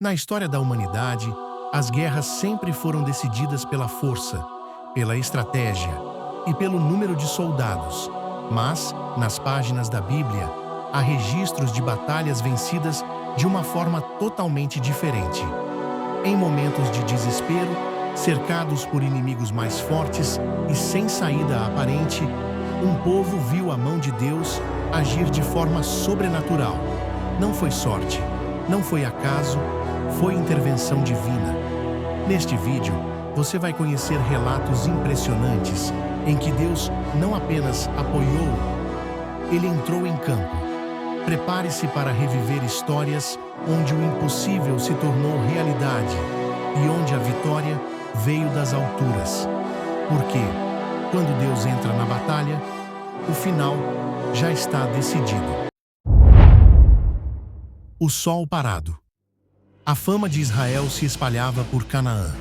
Na história da humanidade, as guerras sempre foram decididas pela força, pela estratégia e pelo número de soldados. Mas, nas páginas da Bíblia, há registros de batalhas vencidas de uma forma totalmente diferente. Em momentos de desespero, cercados por inimigos mais fortes e sem saída aparente, um povo viu a mão de Deus agir de forma sobrenatural. Não foi sorte, não foi acaso, foi intervenção divina. Neste vídeo, você vai conhecer relatos impressionantes em que Deus não apenas apoiou, Ele entrou em campo. Prepare-se para reviver histórias onde o impossível se tornou realidade e onde a vitória veio das alturas. Porque, quando Deus entra na batalha, o final já está decidido. O sol parado. A fama de Israel se espalhava por Canaã.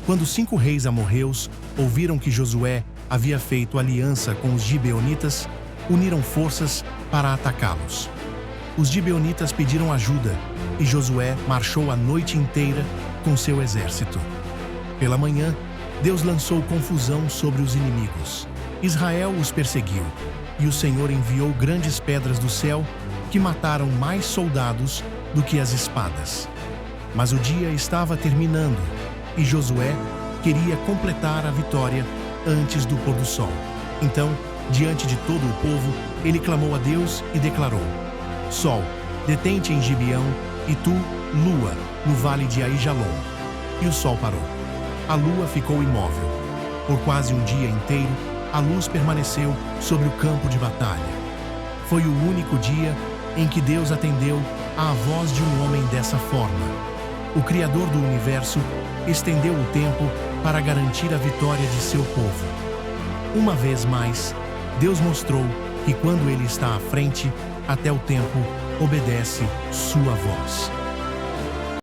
Quando 5 reis amorreus ouviram que Josué havia feito aliança com os gibeonitas, uniram forças para atacá-los. Os gibeonitas pediram ajuda e Josué marchou a noite inteira com seu exército. Pela manhã, Deus lançou confusão sobre os inimigos. Israel os perseguiu, e o Senhor enviou grandes pedras do céu que mataram mais soldados do que as espadas. Mas o dia estava terminando, e Josué queria completar a vitória antes do pôr do sol. Então, diante de todo o povo, ele clamou a Deus e declarou: Sol, detente em Gibeão, e tu, lua, no vale de Aijalon. E o sol parou. A lua ficou imóvel. Por quase um dia inteiro, a luz permaneceu sobre o campo de batalha. Foi o único dia em que Deus atendeu à voz de um homem dessa forma. O Criador do universo estendeu o tempo para garantir a vitória de seu povo. Uma vez mais, Deus mostrou que quando Ele está à frente, até o tempo obedece sua voz.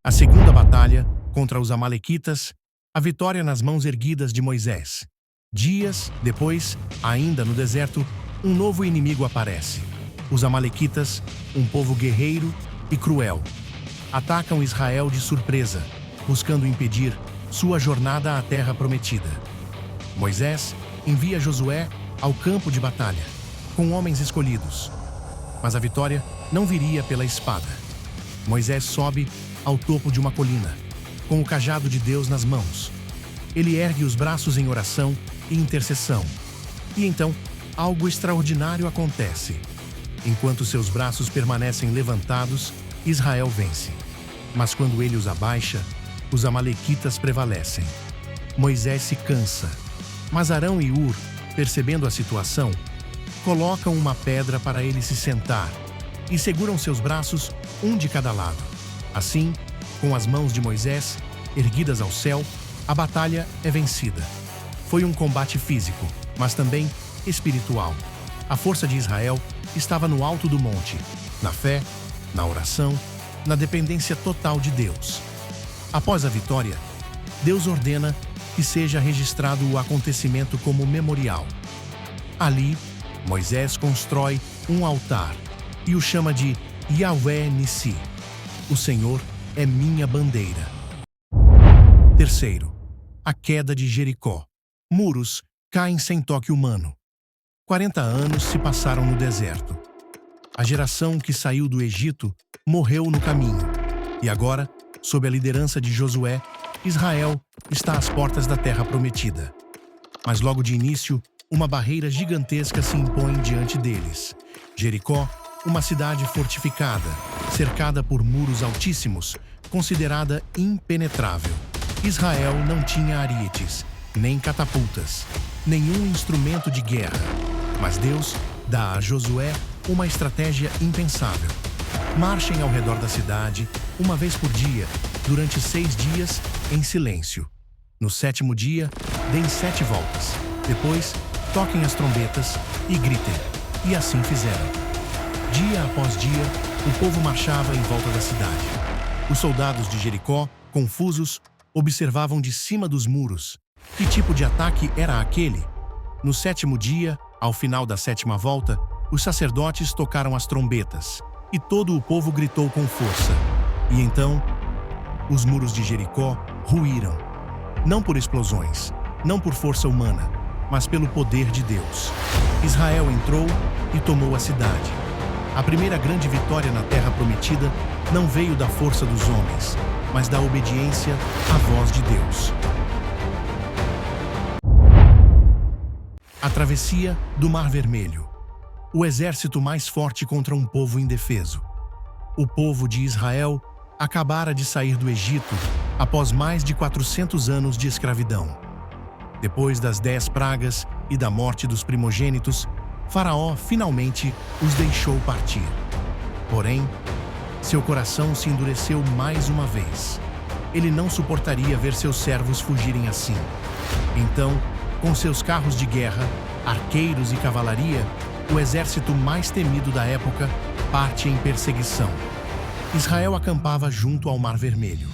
A segunda batalha, contra os amalequitas, a vitória nas mãos erguidas de Moisés. Dias depois, ainda no deserto, um novo inimigo aparece. Os amalequitas, um povo guerreiro e cruel, atacam Israel de surpresa, buscando impedir sua jornada à terra prometida. Moisés envia Josué ao campo de batalha, com homens escolhidos. Mas a vitória não viria pela espada. Moisés sobe ao topo de uma colina, com o cajado de Deus nas mãos. Ele ergue os braços em oração e intercessão. E então, algo extraordinário acontece. Enquanto seus braços permanecem levantados, Israel vence. Mas quando ele os abaixa, os amalequitas prevalecem. Moisés se cansa. Mas Arão e Hur, percebendo a situação, colocam uma pedra para ele se sentar e seguram seus braços, um de cada lado. Assim, com as mãos de Moisés erguidas ao céu, a batalha é vencida. Foi um combate físico, mas também espiritual. A força de Israel estava no alto do monte, na fé, na oração, na dependência total de Deus. Após a vitória, Deus ordena que seja registrado o acontecimento como memorial. Ali, Moisés constrói um altar e o chama de Yahweh Nissi. O Senhor é minha bandeira. Terceiro, a queda de Jericó. Muros caem sem toque humano. 40 anos se passaram no deserto. A geração que saiu do Egito morreu no caminho. E agora, sob a liderança de Josué, Israel está às portas da terra prometida. Mas logo de início, uma barreira gigantesca se impõe diante deles. Jericó, uma cidade fortificada, cercada por muros altíssimos, considerada impenetrável. Israel não tinha arietes, nem catapultas, nenhum instrumento de guerra. Mas Deus dá a Josué uma estratégia impensável. Marchem ao redor da cidade, uma vez por dia, durante 6 dias, em silêncio. No 7º dia, deem 7 voltas. Depois, toquem as trombetas e gritem. E assim fizeram. Dia após dia, o povo marchava em volta da cidade. Os soldados de Jericó, confusos, observavam de cima dos muros. Que tipo de ataque era aquele? No 7º dia, ao final da 7ª volta, os sacerdotes tocaram as trombetas, e todo o povo gritou com força. E então, Os muros de Jericó ruíram, não por explosões, não por força humana, mas pelo poder de Deus. Israel entrou e tomou a cidade. A primeira grande vitória na Terra Prometida não veio da força dos homens, mas da obediência à voz de Deus. A travessia do Mar Vermelho. O exército mais forte contra um povo indefeso. O povo de Israel acabara de sair do Egito após mais de 400 anos de escravidão. Depois das 10 pragas e da morte dos primogênitos, Faraó finalmente os deixou partir. Porém, seu coração se endureceu mais uma vez. Ele não suportaria ver seus servos fugirem assim. Então, com seus carros de guerra, arqueiros e cavalaria, o exército mais temido da época parte em perseguição. Israel acampava junto ao Mar Vermelho.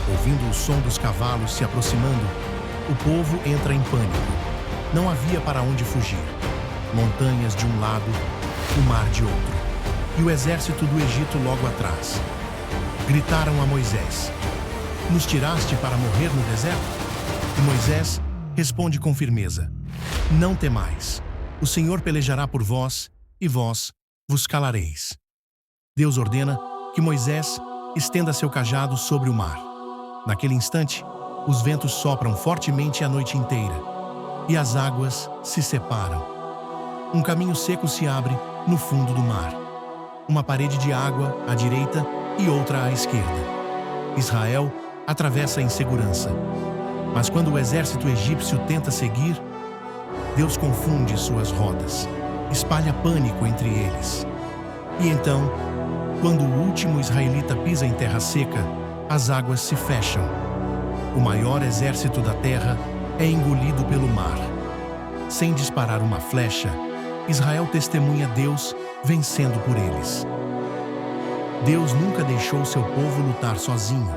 Ouvindo o som dos cavalos se aproximando, o povo entra em pânico. Não havia para onde fugir. Montanhas de um lado, o mar de outro, e o exército do Egito logo atrás. Gritaram a Moisés: "Nos tiraste para morrer no deserto?" E Moisés responde com firmeza: "Não temais. O Senhor pelejará por vós, e vós vos calareis." Deus ordena que Moisés estenda seu cajado sobre o mar. Naquele instante, os ventos sopram fortemente a noite inteira, e as águas se separam. Um caminho seco se abre no fundo do mar. Uma parede de água à direita e outra à esquerda. Israel atravessa em segurança. Mas quando o exército egípcio tenta seguir, Deus confunde suas rotas, espalha pânico entre eles. E então, quando o último israelita pisa em terra seca, as águas se fecham. O maior exército da terra é engolido pelo mar. Sem disparar uma flecha, Israel testemunha Deus vencendo por eles. Deus nunca deixou seu povo lutar sozinho.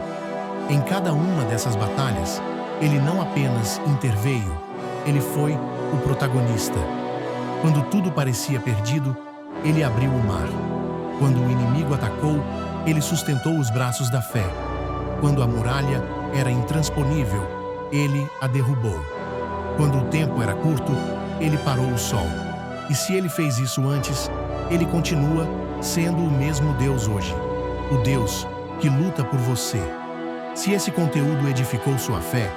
Em cada uma dessas batalhas, Ele não apenas interveio, Ele foi o protagonista. Quando tudo parecia perdido, Ele abriu o mar. Quando o inimigo atacou, Ele sustentou os braços da fé. Quando a muralha era intransponível, Ele a derrubou. Quando o tempo era curto, Ele parou o sol. E se Ele fez isso antes, Ele continua sendo o mesmo Deus hoje. O Deus que luta por você. Se esse conteúdo edificou sua fé,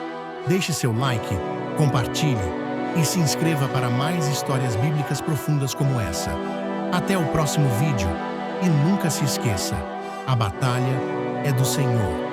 deixe seu like, compartilhe e se inscreva para mais histórias bíblicas profundas como essa. Até o próximo vídeo e nunca se esqueça, a batalha é do Senhor.